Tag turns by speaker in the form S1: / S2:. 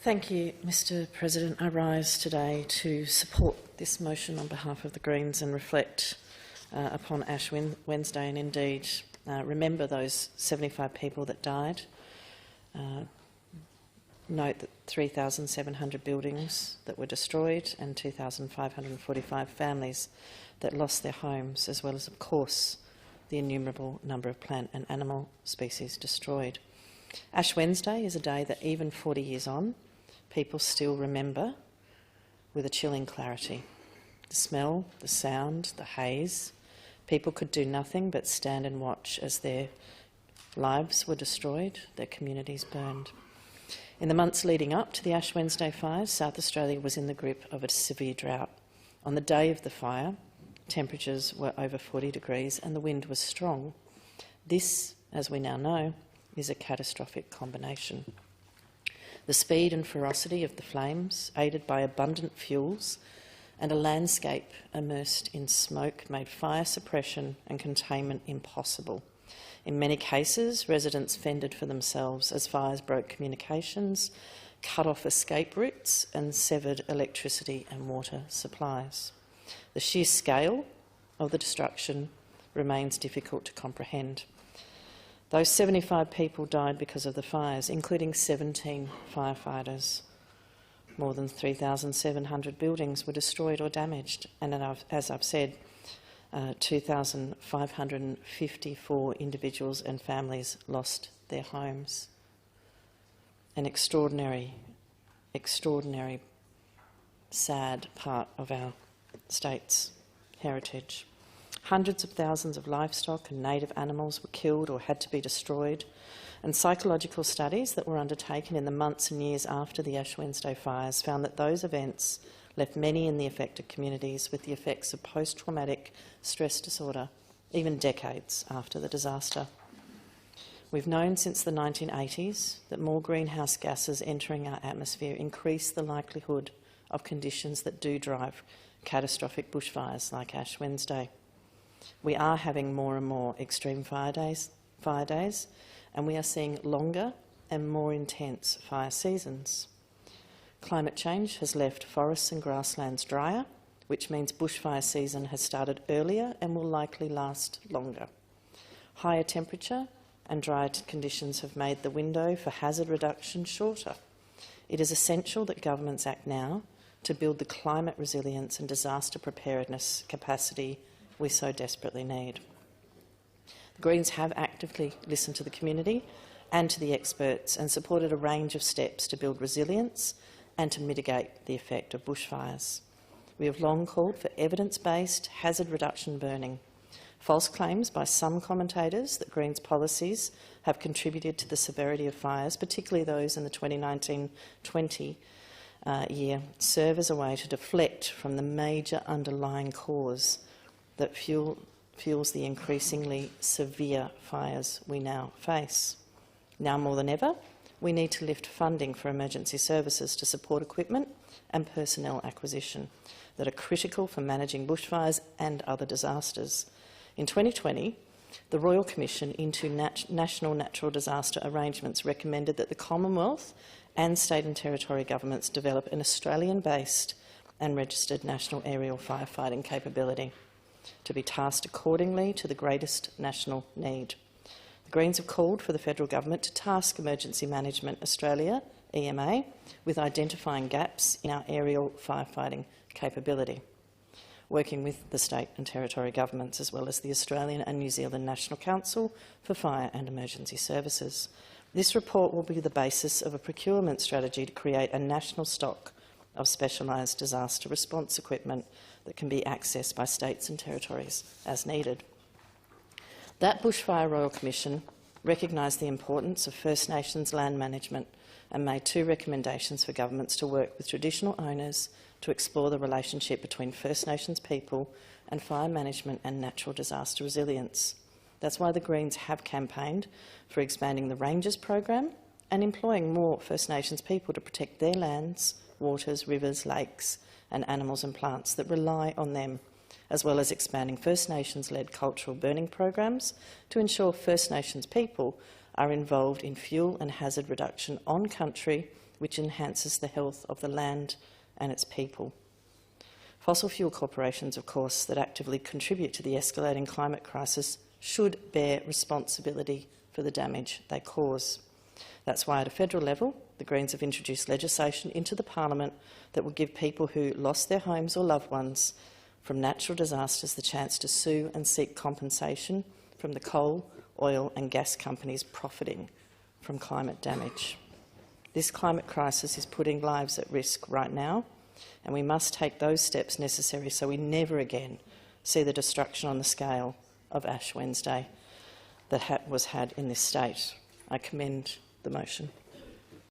S1: Thank you, Mr President. I rise today to support this motion on behalf of the Greens and reflect upon Ash Wednesday and indeed remember those 75 people that died. Note that 3,700 buildings that were destroyed and 2,545 families that lost their homes, as well as, of course, the innumerable number of plant and animal species destroyed. Ash Wednesday is a day that even 40 years on, people still remember with a chilling clarity. The smell, the sound, the haze. People could do nothing but stand and watch as their lives were destroyed, their communities burned. In the months leading up to the Ash Wednesday fires, South Australia was in the grip of a severe drought. On the day of the fire, temperatures were over 40 degrees and the wind was strong. This, as we now know, is a catastrophic combination. The speed and ferocity of the flames, aided by abundant fuels and a landscape immersed in smoke, made fire suppression and containment impossible. In many cases, residents fended for themselves as fires broke communications, cut off escape routes and severed electricity and water supplies. The sheer scale of the destruction remains difficult to comprehend. Those 75 people died because of the fires, including 17 firefighters. More than 3,700 buildings were destroyed or damaged, and as I've said, 2,554 individuals and families lost their homes. An extraordinary, sad part of our state's heritage. Hundreds of thousands of livestock and native animals were killed or had to be destroyed, and psychological studies that were undertaken in the months and years after the Ash Wednesday fires found that those events left many in the affected communities with the effects of post-traumatic stress disorder, even decades after the disaster. We've known since the 1980s that more greenhouse gases entering our atmosphere increase the likelihood of conditions that do drive catastrophic bushfires like Ash Wednesday. We are having more and more extreme fire days, and we are seeing longer and more intense fire seasons. Climate change has left forests and grasslands drier, which means bushfire season has started earlier and will likely last longer. Higher temperature and drier conditions have made the window for hazard reduction shorter. It is essential that governments act now to build the climate resilience and disaster preparedness capacity we so desperately need. The Greens have actively listened to the community and to the experts and supported a range of steps to build resilience and to mitigate the effect of bushfires. We have long called for evidence-based hazard reduction burning. False claims by some commentators that Greens policies have contributed to the severity of fires, particularly those in the 2019-20 year, serve as a way to deflect from the major underlying cause that fuels the increasingly severe fires we now face. Now more than ever, we need to lift funding for emergency services to support equipment and personnel acquisition that are critical for managing bushfires and other disasters. In 2020, the Royal Commission into National Natural Disaster Arrangements recommended that the Commonwealth and state and territory governments develop an Australian-based and registered national aerial firefighting capability to be tasked accordingly to the greatest national need. The Greens have called for the federal government to task Emergency Management Australia, EMA, with identifying gaps in our aerial firefighting capability, working with the state and territory governments as well as the Australian and New Zealand National Council for Fire and Emergency Services. This report will be the basis of a procurement strategy to create a national stock of specialised disaster response equipment that can be accessed by states and territories as needed. That Bushfire Royal Commission recognised the importance of First Nations land management and made two recommendations for governments to work with traditional owners to explore the relationship between First Nations people and fire management and natural disaster resilience. That's why the Greens have campaigned for expanding the Rangers program and employing more First Nations people to protect their lands, waters, rivers, lakes and animals and plants that rely on them, as well as expanding First Nations-led cultural burning programs to ensure First Nations people are involved in fuel and hazard reduction on country which enhances the health of the land and its people. Fossil fuel corporations, of course, that actively contribute to the escalating climate crisis should bear responsibility for the damage they cause. That's why at a federal level, the Greens have introduced legislation into the Parliament that will give people who lost their homes or loved ones from natural disasters the chance to sue and seek compensation from the coal, oil and gas companies profiting from climate damage. This climate crisis is putting lives at risk right now, and we must take those steps necessary so we never again see the destruction on the scale of Ash Wednesday that was had in this state. I commend the motion.